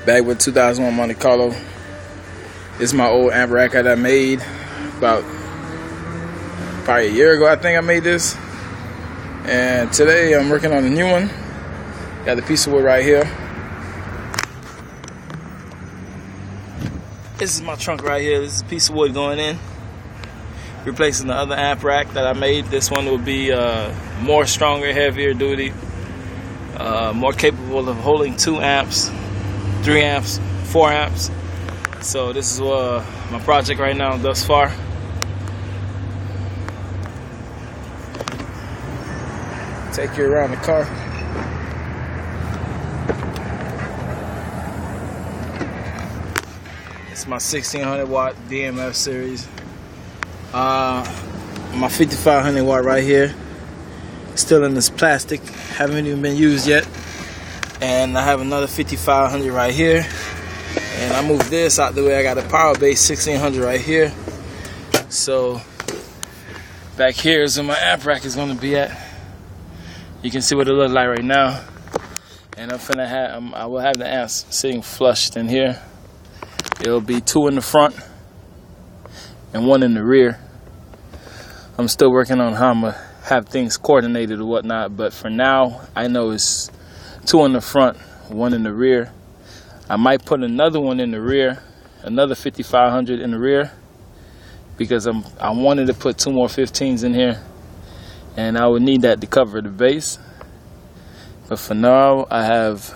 Back with 2001 Monte Carlo. This is my old amp rack that I made about probably a year ago. I think I made this, and today I'm working on a new one. Got the piece of wood right here. This is my trunk right here. This is a piece of wood going in, replacing the other amp rack that I made. This one will be more stronger, heavier duty, more capable of holding 2 amps, 3 amps, 4 amps. So this is my project right now thus far. Take you around the car. It's my 1600 watt DMF series. My 5500 watt right here, still in this plastic, haven't even been used yet. And I have another 5500 right here, and I moved this out the way. I got a power base 1600 right here. So back here is where my amp rack is going to be at. You can see what it looks like right now, and I will have the amps sitting flushed in here. It'll be 2 in the front and 1 in the rear. I'm still working on how I'm gonna have things coordinated or whatnot, but for now I know it's 2 in the front, 1 in the rear. I might put another one in the rear, another 5500 in the rear, because I wanted to put 2 more 15s in here, and I would need that to cover the bass. But for now I have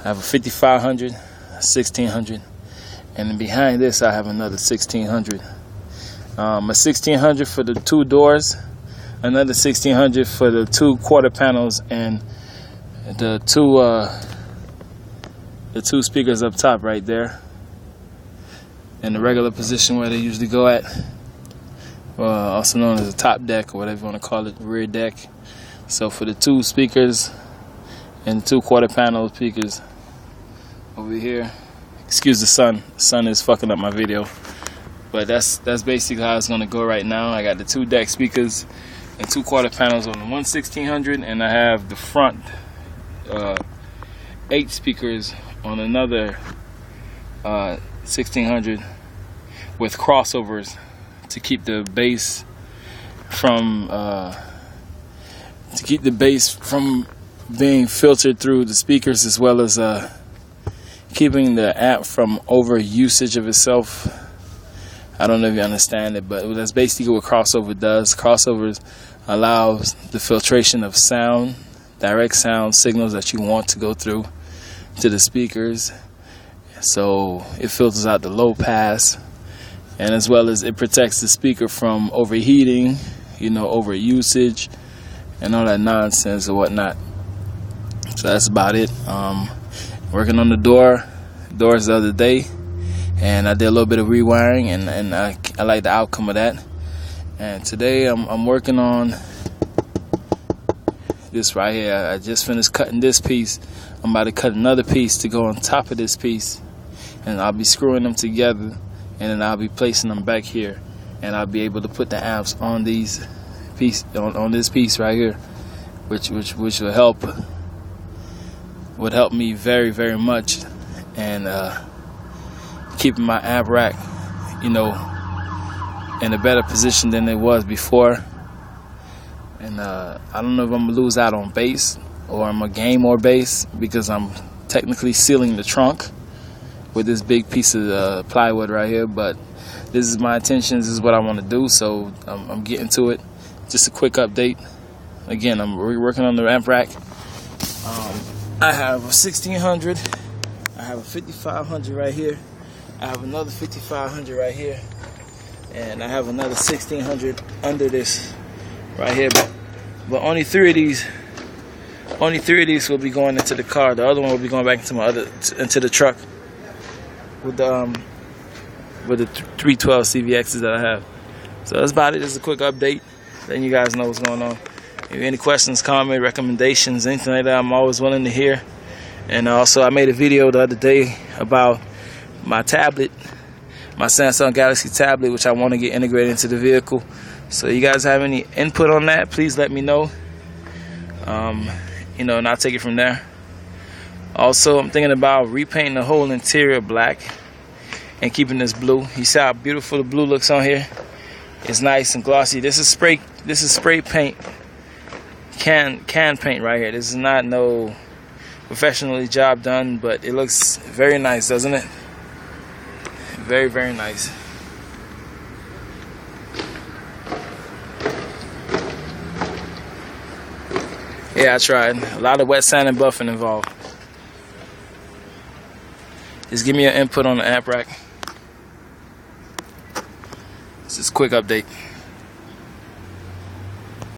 a 5500, a 1600, and then behind this I have another 1600. A 1600 for the 2 doors, another 1600 for the 2 quarter panels, and the two speakers up top right there in the regular position where they usually go at, also known as the top deck or whatever you want to call it, rear deck. So for the 2 speakers and 2 quarter panel speakers over here. Excuse the sun. The sun is fucking up my video, but that's basically how it's gonna go right now. I got the 2 deck speakers and 2 quarter panels on the 1600, and I have the front 8 speakers on another 1600 with crossovers to keep the bass from being filtered through the speakers, as well as keeping the amp from over usage of itself. I don't know if you understand it, but that's basically what crossover does. Crossovers allows the filtration of sound, direct sound signals that you want to go through to the speakers. So it filters out the low pass, and as well as it protects the speaker from overheating, over usage and all that nonsense or whatnot. So that's about it. Working on the doors the other day, and I did a little bit of rewiring, and I like the outcome of that. And today I'm working on this right here. I just finished cutting this piece. I'm about to cut another piece to go on top of this piece, and I'll be screwing them together, and then I'll be placing them back here, and I'll be able to put the amps on these on this piece right here, which would help me very, very much, and keeping my amp rack in a better position than it was before. And I don't know if I'm gonna lose out on bass or I'm gonna gain more bass, because I'm technically sealing the trunk with this big piece of plywood right here. But this is my intentions, this is what I want to do, so I'm getting to it. Just a quick update. Again, I'm working on the amp rack. I have a 1600, I have a 5500 right here, I have another 5500 right here, and I have another 1600 under this right here. But only 3 of these will be going into the car. The other one will be going back into the truck with the 312 CVXs that I have. So that's about it. Just a quick update, letting you guys know what's going on. If you have any questions, comments, recommendations, anything like that, I'm always willing to hear. And also, I made a video the other day about my tablet, my Samsung Galaxy tablet, which I want to get integrated into the vehicle. So you guys have any input on that, please let me know. And I'll take it from there. Also, I'm thinking about repainting the whole interior black and keeping this blue. You see how beautiful the blue looks on here? It's nice and glossy. This is spray paint. Can paint right here. This is not no professionally job done, but it looks very nice, doesn't it? Very, very nice. Yeah, I tried. A lot of wet sand and buffing involved. Just give me your input on the amp rack. This is a quick update.